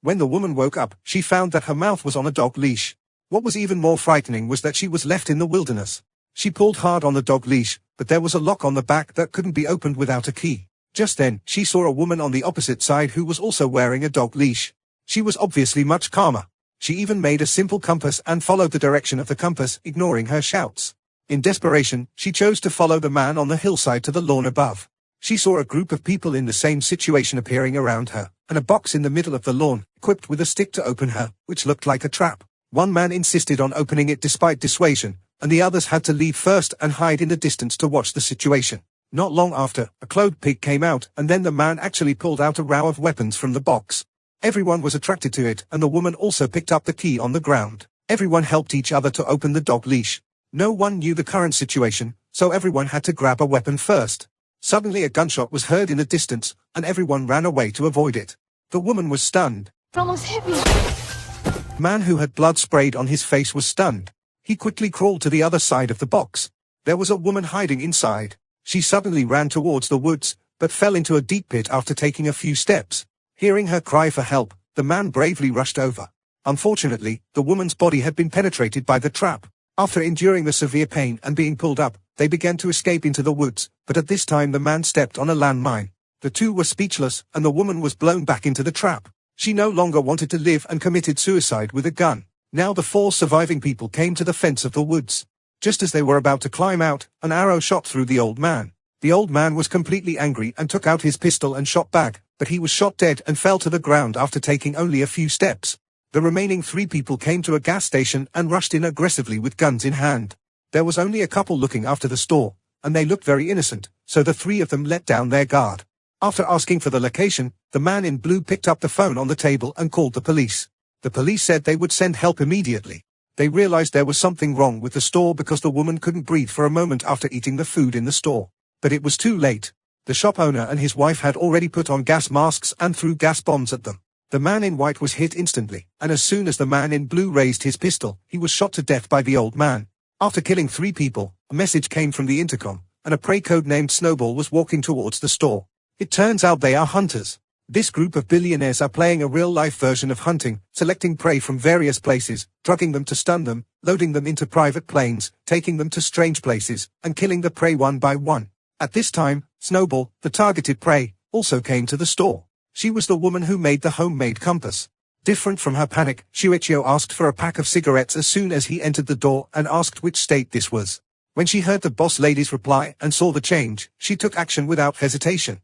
When the woman woke up, she found that her mouth was on a dog leash. What was even more frightening was that she was left in the wilderness. She pulled hard on the dog leash, but there was a lock on the back that couldn't be opened without a key. Just then, she saw a woman on the opposite side who was also wearing a dog leash. She was obviously much calmer. She even made a simple compass and followed the direction of the compass, ignoring her shouts. In desperation, she chose to follow the man on the hillside to the lawn above. She saw a group of people in the same situation appearing around her, and a box in the middle of the lawn, equipped with a stick to open her, which looked like a trap. One man insisted on opening it despite dissuasion, and the others had to leave first and hide in the distance to watch the situation. Not long after, a clothed pig came out, and then the man actually pulled out a row of weapons from the box. Everyone was attracted to it, and the woman also picked up the key on the ground. Everyone helped each other to open the dog leash. No one knew the current situation, so everyone had to grab a weapon first. Suddenly a gunshot was heard in the distance, and everyone ran away to avoid it. The woman was stunned. It almost hit me. The man who had blood sprayed on his face was stunned. He quickly crawled to the other side of the box. There was a woman hiding inside. She suddenly ran towards the woods, but fell into a deep pit after taking a few steps. Hearing her cry for help, the man bravely rushed over. Unfortunately, the woman's body had been penetrated by the trap. After enduring the severe pain and being pulled up, they began to escape into the woods, but at this time the man stepped on a landmine. The two were speechless, and the woman was blown back into the trap. She no longer wanted to live and committed suicide with a gun. Now the 4 surviving people came to the fence of the woods. Just as they were about to climb out, an arrow shot through the old man. The old man was completely angry and took out his pistol and shot back, but he was shot dead and fell to the ground after taking only a few steps. The remaining 3 people came to a gas station and rushed in aggressively with guns in hand. There was only a couple looking after the store, and they looked very innocent, so the 3 of them let down their guard. After asking for the location, the man in blue picked up the phone on the table and called the police. The police said they would send help immediately. They realized there was something wrong with the store because the woman couldn't breathe for a moment after eating the food in the store. But it was too late. The shop owner and his wife had already put on gas masks and threw gas bombs at them. The man in white was hit instantly, and as soon as the man in blue raised his pistol, he was shot to death by the old man. After killing 3 people, a message came from the intercom, and a prey code named Snowball was walking towards the store. It turns out they are hunters. This group of billionaires are playing a real-life version of hunting, selecting prey from various places, drugging them to stun them, loading them into private planes, taking them to strange places, and killing the prey one by one. At this time, Snowball, the targeted prey, also came to the store. She was the woman who made the homemade compass. Different from her panic, Shuichio asked for a pack of cigarettes as soon as he entered the door and asked which state this was. When she heard the boss lady's reply and saw the change, she took action without hesitation.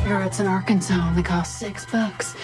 Cigarettes in Arkansas only cost $6.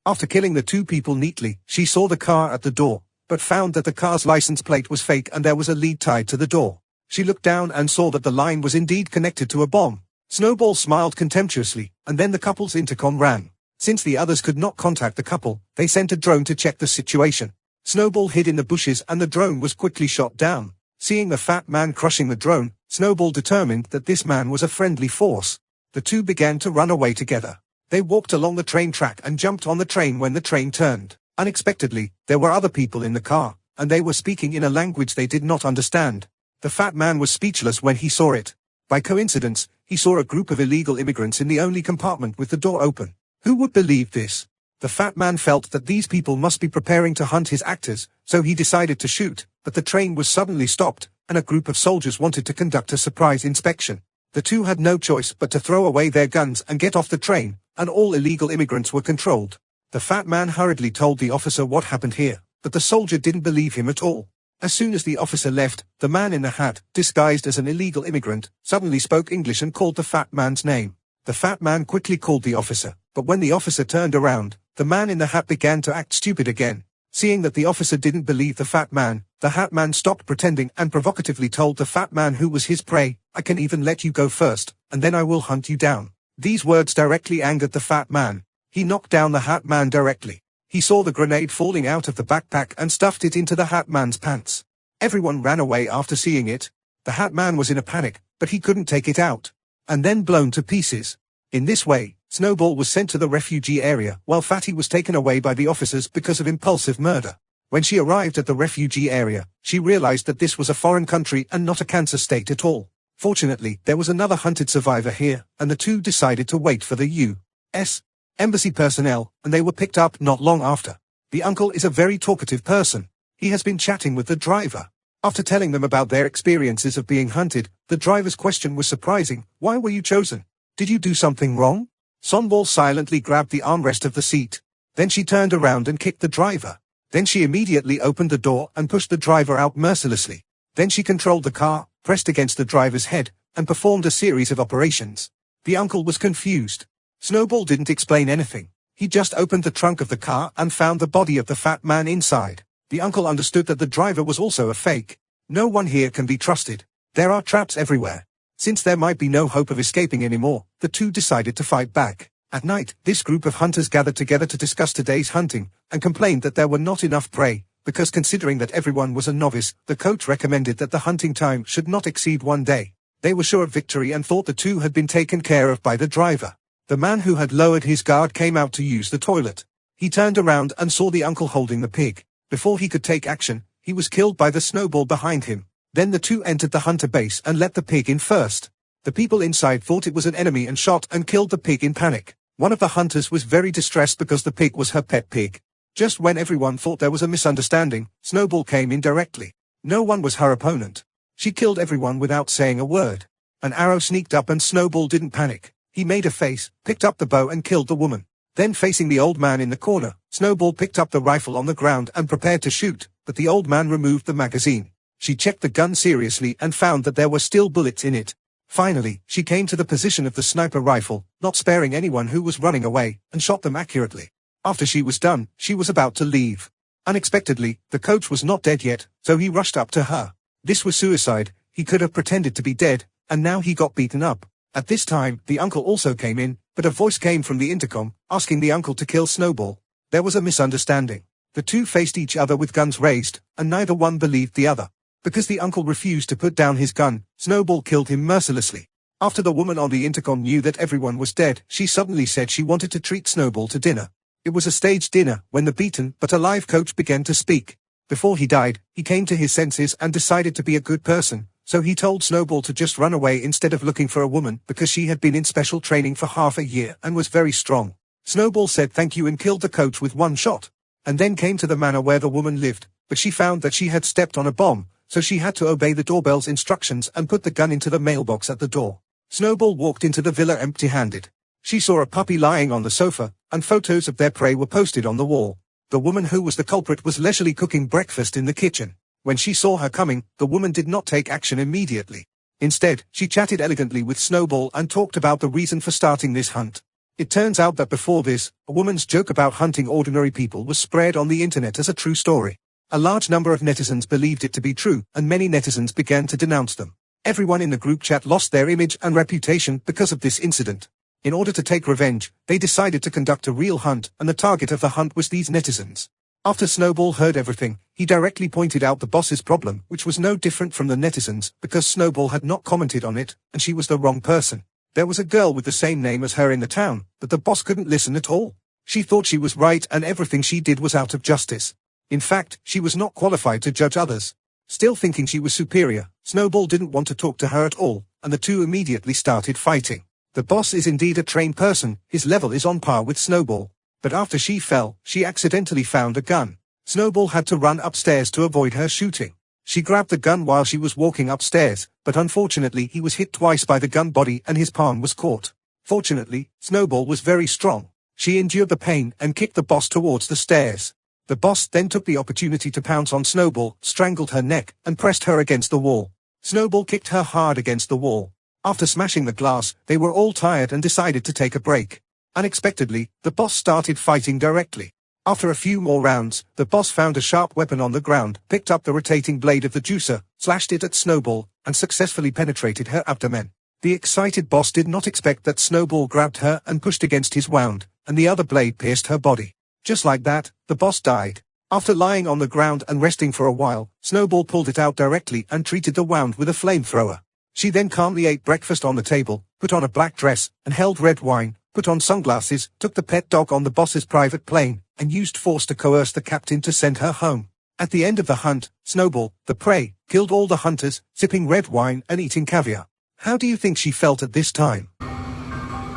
After killing the 2 people neatly, she saw the car at the door, but found that the car's license plate was fake and there was a lead tied to the door. She looked down and saw that the line was indeed connected to a bomb. Snowball smiled contemptuously, and then the couple's intercom rang. Since the others could not contact the couple, they sent a drone to check the situation. Snowball hid in the bushes and the drone was quickly shot down. Seeing the fat man crushing the drone, Snowball determined that this man was a friendly force. The 2 began to run away together. They walked along the train track and jumped on the train when the train turned. Unexpectedly, there were other people in the car, and they were speaking in a language they did not understand. The fat man was speechless when he saw it. By coincidence, he saw a group of illegal immigrants in the only compartment with the door open. Who would believe this? The fat man felt that these people must be preparing to hunt his actors, so he decided to shoot, but the train was suddenly stopped, and a group of soldiers wanted to conduct a surprise inspection. The 2 had no choice but to throw away their guns and get off the train, and all illegal immigrants were controlled. The fat man hurriedly told the officer what happened here, but the soldier didn't believe him at all. As soon as the officer left, the man in the hat, disguised as an illegal immigrant, suddenly spoke English and called the fat man's name. The fat man quickly called the officer, but when the officer turned around, the man in the hat began to act stupid again. Seeing that the officer didn't believe the fat man, the hat man stopped pretending and provocatively told the fat man who was his prey, "I can even let you go first, and then I will hunt you down." These words directly angered the fat man. He knocked down the hat man directly. He saw the grenade falling out of the backpack and stuffed it into the hat man's pants. Everyone ran away after seeing it. The hat man was in a panic, but he couldn't take it out. And then blown to pieces. In this way, Snowball was sent to the refugee area, while Fatty was taken away by the officers because of impulsive murder. When she arrived at the refugee area, she realized that this was a foreign country and not a cancer state at all. Fortunately, there was another hunted survivor here, and the two decided to wait for the U.S. Embassy personnel, and they were picked up not long after. The uncle is a very talkative person. He has been chatting with the driver. After telling them about their experiences of being hunted, the driver's question was surprising. Why were you chosen? Did you do something wrong? Sonbul silently grabbed the armrest of the seat. Then she turned around and kicked the driver. Then she immediately opened the door and pushed the driver out mercilessly. Then she controlled the car, pressed against the driver's head, and performed a series of operations. The uncle was confused. Snowball didn't explain anything. He just opened the trunk of the car and found the body of the fat man inside. The uncle understood that the driver was also a fake. No one here can be trusted. There are traps everywhere. Since there might be no hope of escaping anymore, the two decided to fight back. At night, this group of hunters gathered together to discuss today's hunting, and complained that there were not enough prey, because considering that everyone was a novice, the coach recommended that the hunting time should not exceed 1 day. They were sure of victory and thought the two had been taken care of by the driver. The man who had lowered his guard came out to use the toilet. He turned around and saw the uncle holding the pig. Before he could take action, he was killed by the snowball behind him. Then the two entered the hunter base and let the pig in first. The people inside thought it was an enemy and shot and killed the pig in panic. One of the hunters was very distressed because the pig was her pet pig. Just when everyone thought there was a misunderstanding, Snowball came in directly. No one was her opponent. She killed everyone without saying a word. An arrow sneaked up and Snowball didn't panic. He made a face, picked up the bow and killed the woman. Then facing the old man in the corner, Snowball picked up the rifle on the ground and prepared to shoot, but the old man removed the magazine. She checked the gun seriously and found that there were still bullets in it. Finally, she came to the position of the sniper rifle, not sparing anyone who was running away, and shot them accurately. After she was done, she was about to leave. Unexpectedly, the coach was not dead yet, so he rushed up to her. This was suicide. He could have pretended to be dead, and now he got beaten up. At this time, the uncle also came in, but a voice came from the intercom, asking the uncle to kill Snowball. There was a misunderstanding. The two faced each other with guns raised, and neither one believed the other. Because the uncle refused to put down his gun, Snowball killed him mercilessly. After the woman on the intercom knew that everyone was dead, she suddenly said she wanted to treat Snowball to dinner. It was a staged dinner when the beaten but alive coach began to speak. Before he died, he came to his senses and decided to be a good person, so he told Snowball to just run away instead of looking for a woman because she had been in special training for half a year and was very strong. Snowball said thank you and killed the coach with one shot, and then came to the manor where the woman lived, but she found that she had stepped on a bomb, so she had to obey the doorbell's instructions and put the gun into the mailbox at the door. Snowball walked into the villa empty-handed. She saw a puppy lying on the sofa, and photos of their prey were posted on the wall. The woman who was the culprit was leisurely cooking breakfast in the kitchen. When she saw her coming, the woman did not take action immediately. Instead, she chatted elegantly with Snowball and talked about the reason for starting this hunt. It turns out that before this, a woman's joke about hunting ordinary people was spread on the internet as a true story. A large number of netizens believed it to be true, and many netizens began to denounce them. Everyone in the group chat lost their image and reputation because of this incident. In order to take revenge, they decided to conduct a real hunt, and the target of the hunt was these netizens. After Snowball heard everything, he directly pointed out the boss's problem, which was no different from the netizens, because Snowball had not commented on it, and she was the wrong person. There was a girl with the same name as her in the town, but the boss couldn't listen at all. She thought she was right and everything she did was out of justice. In fact, she was not qualified to judge others. Still thinking she was superior, Snowball didn't want to talk to her at all, and the two immediately started fighting. The boss is indeed a trained person, his level is on par with Snowball. But after she fell, she accidentally found a gun. Snowball had to run upstairs to avoid her shooting. She grabbed the gun while she was walking upstairs, but unfortunately he was hit twice by the gun body and his palm was caught. Fortunately, Snowball was very strong. She endured the pain and kicked the boss towards the stairs. The boss then took the opportunity to pounce on Snowball, strangled her neck, and pressed her against the wall. Snowball kicked her hard against the wall. After smashing the glass, they were all tired and decided to take a break. Unexpectedly, the boss started fighting directly. After a few more rounds, the boss found a sharp weapon on the ground, picked up the rotating blade of the juicer, slashed it at Snowball, and successfully penetrated her abdomen. The excited boss did not expect that Snowball grabbed her and pushed against his wound, and the other blade pierced her body. Just like that, the boss died. After lying on the ground and resting for a while, Snowball pulled it out directly and treated the wound with a flamethrower. She then calmly ate breakfast on the table, put on a black dress, and held red wine, put on sunglasses, took the pet dog on the boss's private plane, and used force to coerce the captain to send her home. At the end of the hunt, Snowball, the prey, killed all the hunters, sipping red wine and eating caviar. How do you think she felt at this time?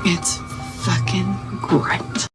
It's fucking great.